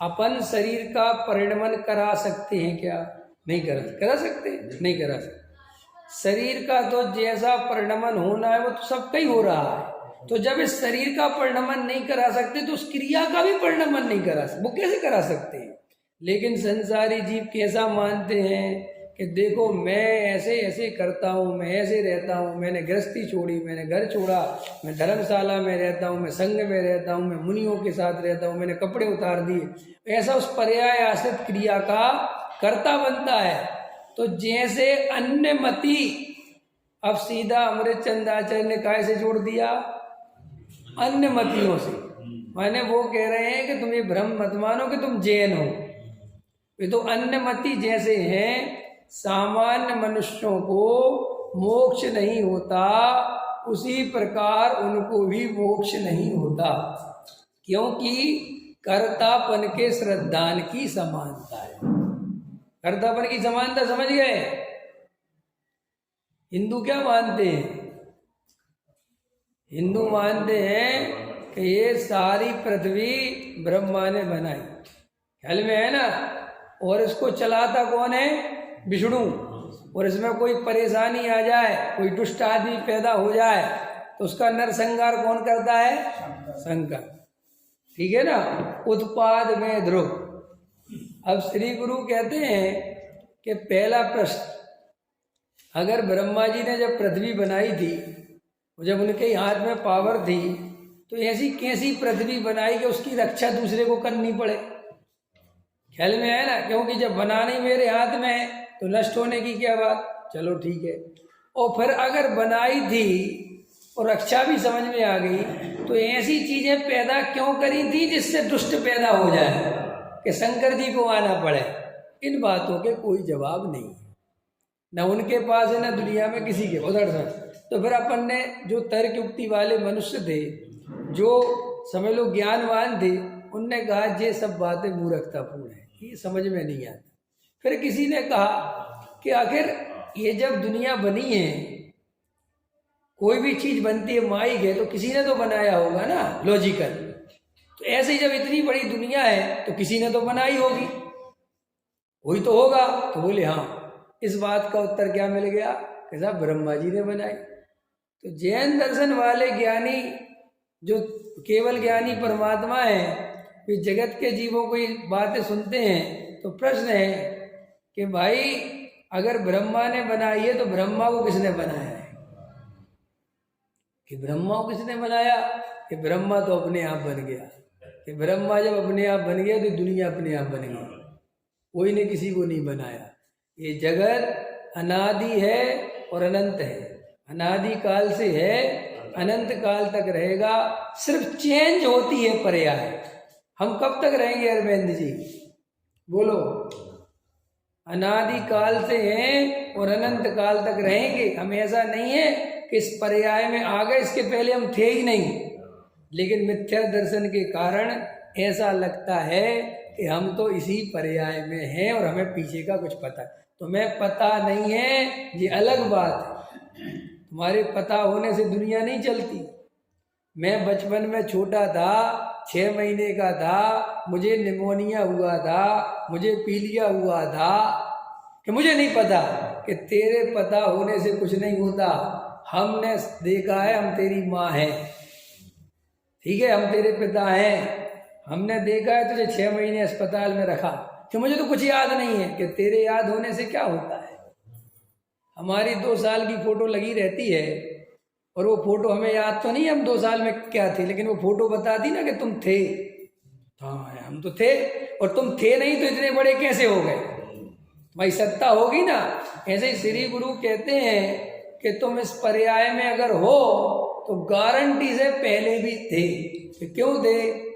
अपन शरीर का परिणमन करा सकते हैं क्या? नहीं करा सकते, नहीं करा सकते। शरीर का तो जैसा परिणमन होना है वो तो सबका ही हो रहा है। तो जब इस शरीर का परिणमन नहीं करा सकते तो उस क्रिया का भी परिणमन नहीं करा सकते, वो कैसे करा सकते हैं? लेकिन संसारी जीव कैसा मानते हैं कि देखो मैं ऐसे ऐसे करता हूँ, मैं ऐसे रहता हूँ, मैंने गृहस्थी छोड़ी, मैंने घर छोड़ा, मैं धर्मशाला में रहता हूँ, मैं संघ में रहता हूँ, मैं मुनियों के साथ रहता हूँ, मैंने कपड़े उतार दिए। ऐसा उस पर्याय आश्रित क्रिया का कर्ता बनता है। तो जैसे अन्यमति, अब सीधा अमृतचंद आचार्य ने काय से जोड़ दिया? अन्यमतियों से। माने वो कह रहे हैं कि तुम ये भ्रम मत मानो कि तुम जैन हो। ये तो अन्यमति जैसे हैं, सामान्य मनुष्यों को मोक्ष नहीं होता, उसी प्रकार उनको भी मोक्ष नहीं होता, क्योंकि कर्तापन के श्रद्धान की समानता है। कर्तापन की समानता समझ गए? हिंदू क्या मानते हैं? हिंदू मानते हैं कि ये सारी पृथ्वी ब्रह्मा ने बनाई, ख्याल में है ना? और इसको चलाता कौन है? विष्णु। और इसमें कोई परेशानी आ जाए, कोई दुष्ट आदमी पैदा हो जाए तो उसका नरसंहार कौन करता है? शंकर। ठीक है ना? उत्पाद में ध्रुव। अब श्री गुरु कहते हैं कि पहला प्रश्न, अगर ब्रह्मा जी ने जब पृथ्वी बनाई थी, जब उनके हाथ में पावर थी, तो ऐसी कैसी पृथ्वी बनाई कि उसकी रक्षा दूसरे को करनी पड़े? ख्याल में है ना? क्योंकि जब बनानी मेरे हाथ में है तो नष्ट होने की क्या बात? चलो ठीक है। और फिर अगर बनाई थी और रक्षा भी समझ में आ गई, तो ऐसी चीजें पैदा क्यों करी थी जिससे दुष्ट पैदा हो जाए कि शंकर जी को आना पड़े? इन बातों के कोई जवाब नहीं है, न उनके पास है, न दुनिया में किसी के। उधर से तो फिर अपन ने जो तर्क युक्ति वाले मनुष्य थे, जो समझ लो ज्ञानवान थे, उनने कहा ये सब बातें मूर्खतापूर्ण है, ये समझ में नहीं आता। फिर किसी ने कहा कि आखिर ये जब दुनिया बनी है, कोई भी चीज बनती है माइक है तो किसी ने तो बनाया होगा ना, लॉजिकल। तो ऐसे ही जब इतनी बड़ी दुनिया है तो किसी ने तो बनाई होगी, कोई तो होगा। तो बोले हाँ। इस बात का उत्तर क्या मिल गया? कैसा? ब्रह्मा जी ने बनाई। तो जैन दर्शन वाले ज्ञानी, जो केवल ज्ञानी परमात्मा है, वे जगत के जीवों को बातें सुनते हैं। तो प्रश्न है कि भाई अगर ब्रह्मा ने बनाई है तो ब्रह्मा को किसने बनाया है? कि ब्रह्मा को किसने बनाया? कि ब्रह्मा तो अपने आप बन गया। कि ब्रह्मा जब अपने आप बन गया तो दुनिया अपने आप बन गई, कोई ने किसी को नहीं बनाया। ये जगत अनादि है और अनंत है, अनादि काल से है, अनंत काल तक रहेगा। सिर्फ चेंज होती है पर्याय। हम कब तक रहेंगे अरविंद जी? बोलो। अनादि काल से हैं और अनंत काल तक रहेंगे। हम ऐसा नहीं है कि इस पर्याय में आ गए, इसके पहले हम थे ही नहीं। लेकिन मिथ्या दर्शन के कारण ऐसा लगता है कि हम तो इसी पर्याय में हैं और हमें पीछे का कुछ पता है। तुम्हें पता नहीं है, ये अलग बात है। तुम्हारे पता होने से दुनिया नहीं चलती। मैं बचपन में छोटा था, 6 महीने का था, मुझे निमोनिया हुआ था, मुझे पीलिया हुआ था, कि मुझे नहीं पता कि तेरे पता होने से कुछ नहीं होता। हमने देखा है, हम तेरी माँ है, ठीक है, हम तेरे पिता हैं। हमने देखा है तुझे 6 महीने अस्पताल में रखा, कि मुझे तो कुछ याद नहीं है। कि तेरे याद होने से क्या होता है? हमारी 2 साल की फोटो लगी रहती है और वो फोटो हमें याद तो नहीं हम 2 साल में क्या थे, लेकिन वो फोटो बताती ना कि तुम थे। हाँ, हम तो थे, और तुम थे नहीं तो इतने बड़े कैसे हो गए? भाई सत्ता होगी ना। ऐसे ही श्री गुरु कहते हैं कि तुम इस पर्याय में अगर हो तो गारंटी से पहले भी थे। तो क्यों थे?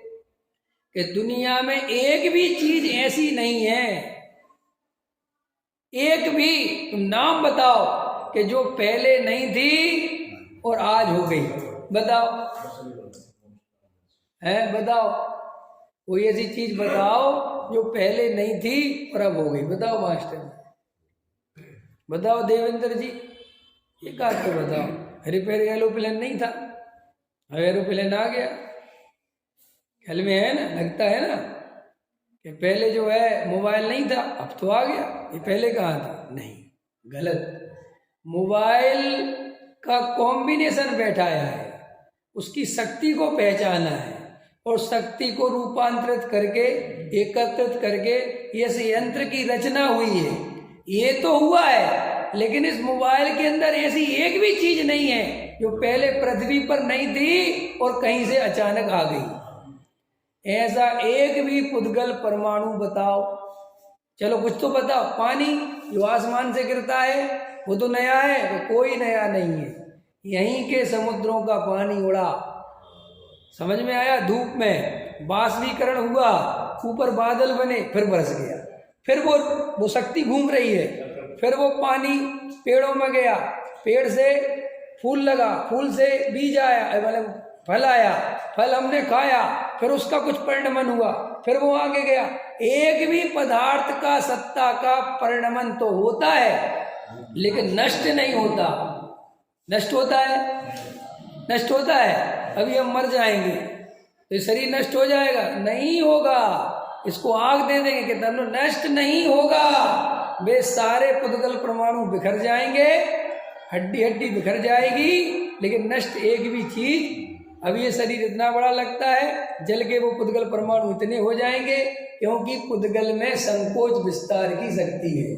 कि दुनिया में एक भी चीज ऐसी नहीं है, एक भी तुम नाम बताओ कि जो पहले नहीं थी और आज हो गई। बताओ, है? बताओ, कोई ऐसी चीज बताओ जो पहले नहीं थी और अब हो गई। बताओ मास्टर, बताओ देवेंद्र जी, ये काट के बताओ। रिपेयर एरोप्लेन नहीं था, अब एरोप्लेन आ गया। ख्याल में है ना? लगता है ना कि पहले जो है मोबाइल नहीं था, अब तो आ गया, ये पहले कहाँ था? नहीं, गलत। मोबाइल का कॉम्बिनेशन बैठाया है, उसकी शक्ति को पहचाना है और शक्ति को रूपांतरित करके, एकत्रित करके इस यंत्र की रचना हुई है। ये तो हुआ है, लेकिन इस मोबाइल के अंदर ऐसी एक भी चीज नहीं है जो पहले पृथ्वी पर नहीं थी और कहीं से अचानक आ गई। ऐसा एक भी पुद्गल परमाणु बताओ। चलो कुछ तो बताओ। पानी जो आसमान से गिरता है वो तो नया है? वो कोई नया नहीं है, यहीं के समुद्रों का पानी उड़ा, समझ में आया? धूप में बाष्पीकरण हुआ, ऊपर बादल बने, फिर बरस गया, फिर वो शक्ति घूम रही है, फिर वो पानी पेड़ों में गया, पेड़ से फूल लगा, फूल से बीज आया, मतलब फल आया, फल हमने खाया, फिर उसका कुछ परिणमन हुआ, फिर वो आगे गया। एक भी पदार्थ का सत्ता का परिणमन तो होता है, लेकिन नष्ट नहीं होता। नष्ट होता है? नष्ट होता है। अभी हम मर जाएंगे तो शरीर नष्ट हो जाएगा? नहीं होगा। इसको आग दे देंगे कि तनु नष्ट नहीं होगा। वे सारे पुद्गल परमाणु बिखर जाएंगे, हड्डी हड्डी बिखर जाएगी, लेकिन नष्ट एक भी चीज। अब ये शरीर इतना बड़ा लगता है, जल के वो पुद्गल परमाणु इतने हो जाएंगे, क्योंकि पुद्गल में संकोच विस्तार की शक्ति है।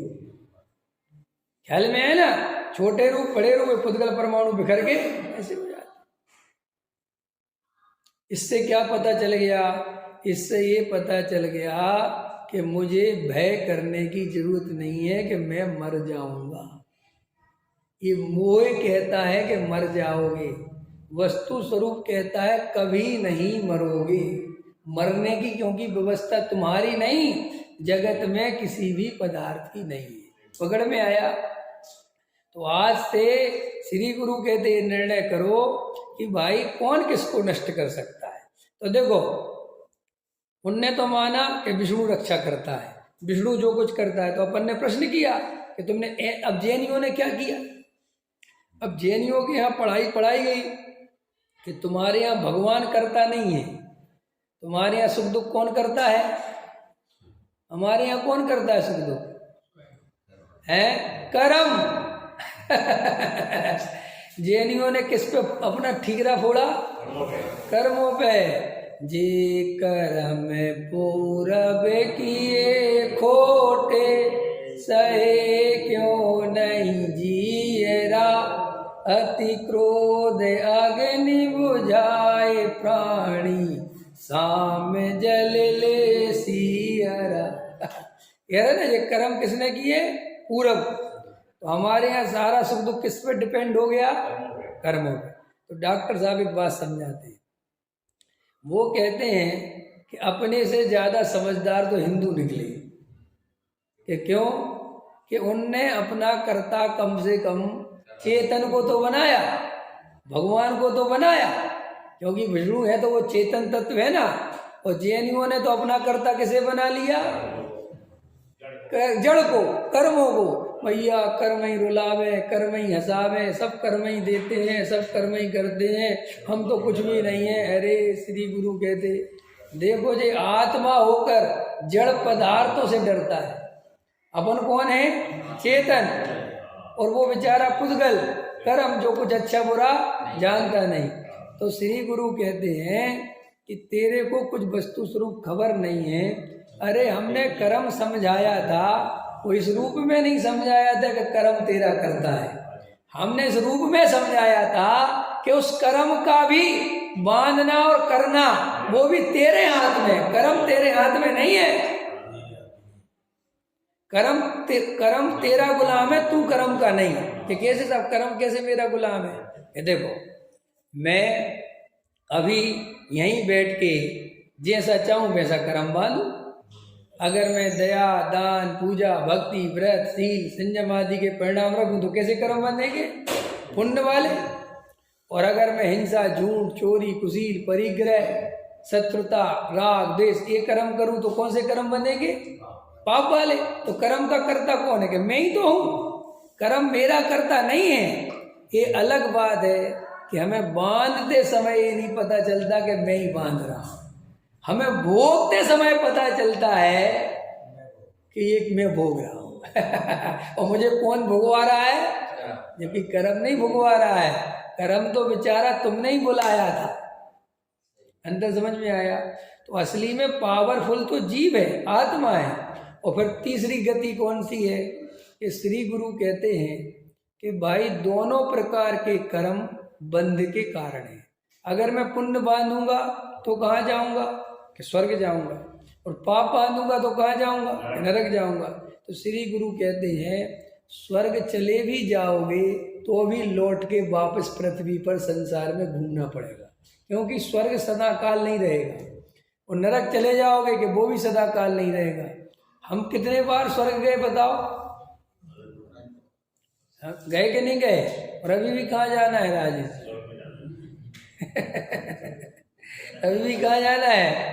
ख्याल में है ना? छोटे रूप बड़े रूप पुद्गल परमाणु बिखर के ऐसे हो जाते। इससे क्या पता चल गया? इससे ये पता चल गया कि मुझे भय करने की जरूरत नहीं है कि मैं मर जाऊंगा। ये मोह कहता है कि मर जाओगे, वस्तु स्वरूप कहता है कभी नहीं मरोगे। मरने की क्योंकि व्यवस्था तुम्हारी नहीं, जगत में किसी भी पदार्थ की नहीं है। पकड़ में आया? तो आज से श्री गुरु कहते निर्णय करो कि भाई कौन किसको नष्ट कर सकता है। तो देखो, उनने तो माना कि विष्णु रक्षा करता है, विष्णु जो कुछ करता है। तो अपन ने प्रश्न किया कि तुमने, अब जैनियों ने क्या किया? अब जैनियों के यहाँ पढ़ाई गई कि तुम्हारे यहाँ भगवान करता नहीं है, तुम्हारे यहाँ सुख दुख कौन करता है? हमारे यहाँ कौन करता है सुख दुख? है कर्म। जैनियों ने किस पे अपना ठीकरा फोड़ा? कर्मों पे। जे कर्म पूरब किए खोटे, सहे क्यों नहीं जियरा, अति क्रोध अग्नि बुझाए प्राणी, साम जल ले सियरा। कह रहे ना, ये कर्म किसने किए? पूरब। तो हमारे यहाँ सारा सुख दुख किस पे डिपेंड हो गया? कर्मों पे। तो डॉक्टर साहब एक बात समझाते हैं, वो कहते हैं कि अपने से ज्यादा समझदार तो हिंदू निकले। कि क्यों? कि उनने अपना कर्ता कम से कम चेतन को तो बनाया, भगवान को तो बनाया, क्योंकि विष्णु है तो वो चेतन तत्व है ना। और जैनियों ने तो अपना कर्ता किसे बना लिया? जड़ को, कर्मों को। भैया कर्म ही रुलावे, कर्म ही हंसावे, सब कर्म ही देते हैं, सब कर्म ही करते हैं, हम तो कुछ भी नहीं है। अरे श्री गुरु कहते, देखो जी, आत्मा होकर जड़ पदार्थों से डरता है। अपन कौन है? चेतन। और वो बेचारा पुद्गल कर्म, जो कुछ अच्छा बुरा जानता नहीं। तो श्री गुरु कहते हैं कि तेरे को कुछ वस्तु स्वरूप खबर नहीं है। अरे हमने कर्म समझाया था, वो इस रूप में नहीं समझाया था कि कर्म तेरा करता है। हमने इस रूप में समझाया था कि उस कर्म का भी बांधना और करना वो भी तेरे हाथ में। कर्म तेरे हाथ में नहीं है। कर्म तेरा गुलाम है, तू कर्म का नहीं। कि कैसे सब कर्म कैसे मेरा गुलाम है? ये देखो, मैं अभी यहीं बैठ के जैसा चाहूं वैसा कर्म बांधू। अगर मैं दया, दान, पूजा, भक्ति, व्रत, शील, संयम आदि के परिणाम रखूं तो कैसे कर्म बनेंगे? पुण्य वाले। और अगर मैं हिंसा, झूठ, चोरी, कुशील, परिग्रह, शत्रुता, राग, द्वेष ये कर्म करूं तो कौन से कर्म बनेंगे? पाप वाले। तो कर्म का कर्ता कौन है? कि मैं ही तो हूं। कर्म मेरा कर्ता नहीं है। ये अलग बात है कि हमें बांधते समय ये नहीं पता चलता कि मैं ही बांध रहा हूं। हमें भोगते समय पता चलता है कि एक मैं भोग रहा हूं और मुझे कौन भुगवा रहा है? जबकि कर्म नहीं भुगवा रहा है, कर्म तो बेचारा तुमने ही बुलाया था। अंदर समझ में आया? तो असली में पावरफुल तो जीव है, आत्मा है। और फिर तीसरी गति कौन सी है कि श्री गुरु कहते हैं कि भाई दोनों प्रकार के कर्म बंध के कारण है। अगर मैं पुण्य बांधूंगा तो कहाँ जाऊंगा? कि स्वर्ग जाऊंगा। और पाप बांधूंगा तो कहाँ जाऊंगा? कि नरक जाऊंगा। तो श्री गुरु कहते हैं स्वर्ग चले भी जाओगे तो भी लौट के वापस पृथ्वी पर संसार में घूमना पड़ेगा, क्योंकि स्वर्ग सदा काल नहीं रहेगा। और नरक चले जाओगे कि वो भी सदा काल नहीं रहेगा। हम कितने बार स्वर्ग गए बताओ? गए कि नहीं गए? और अभी भी कहाँ जाना है राजेश? अभी भी कहाँ जाना है?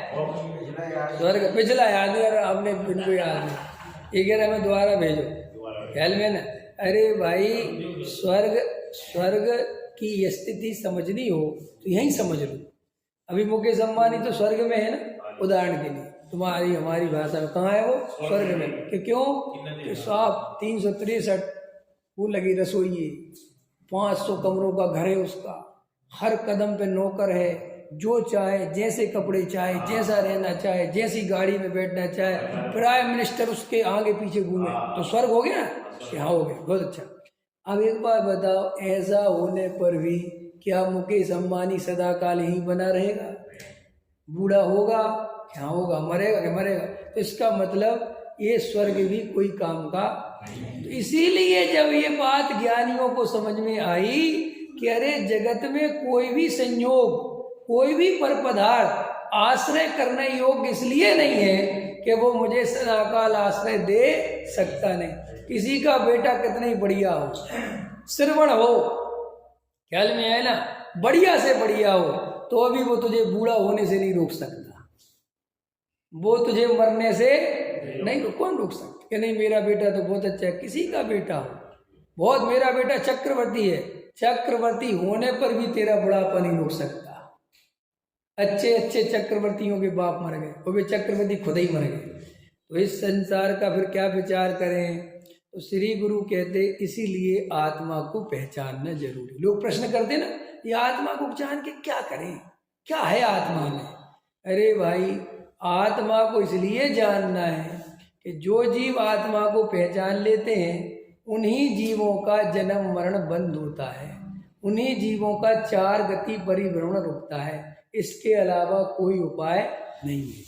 स्वर्ग। पिछला याद है, आपने इनको याद है, ये कह रहा मैं दोबारा भेजो, ख्याल में ना। अरे भाई स्वर्ग की स्थिति समझनी हो तो यही समझ लो। अभी मुकेश अंबानी तो स्वर्ग में है ना, उदाहरण के लिए। तुम्हारी हमारी भाषा में कहाँ है वो? स्वर्ग में। कि क्यों? कि साफ 363 वो लगी रसोई, 500 कमरों का घर है उसका, हर कदम पे नौकर है, जो चाहे जैसे कपड़े चाहे, जैसा रहना चाहे, जैसी गाड़ी में बैठना चाहे, प्राइम मिनिस्टर उसके आगे पीछे घूमे। तो स्वर्ग हो गया? हाँ हो गया, बहुत अच्छा। अब एक बात बताओ, ऐसा होने पर भी क्या मुकेश अंबानी सदा काल ही बना रहेगा? बूढ़ा होगा? क्या होगा? मरेगा? क्या मरेगा? तो इसका मतलब ये स्वर्ग भी कोई काम का। तो इसीलिए जब ये बात ज्ञानियों को समझ में आई कि अरे जगत में कोई भी संयोग, कोई भी पर पदार्थ आश्रय करने योग्य इसलिए नहीं है कि वो मुझे सदाकाल आश्रय दे सकता नहीं। किसी का बेटा कितना ही बढ़िया हो, श्रवण हो, ख्याल में आए ना, बढ़िया से बढ़िया हो, तो अभी वो तुझे बूढ़ा होने से नहीं रोक सकता, वो तुझे मरने से नहीं। कौन रोक सकता कि नहीं मेरा बेटा तो बहुत अच्छा है? किसी का बेटा हो बहुत, मेरा बेटा चक्रवर्ती है, चक्रवर्ती होने पर भी तेरा बुढ़ापा नहीं रोक सकता। अच्छे अच्छे चक्रवर्तियों के बाप मर गए, वो भी चक्रवर्ती खुद ही मर गए। तो इस संसार का फिर क्या विचार करें? तो श्री गुरु कहते इसीलिए आत्मा को पहचानना जरूरी। लोग प्रश्न करते ना, ये आत्मा को जान के क्या करें, क्या है आत्मा में? अरे भाई आत्मा को इसलिए जानना है कि जो जीव आत्मा को पहचान लेते हैं उन्हीं जीवों का जन्म मरण बंद होता है, उन्हीं जीवों का 4 गति परिभ्रमण रुकता है। इसके अलावा कोई उपाय नहीं है।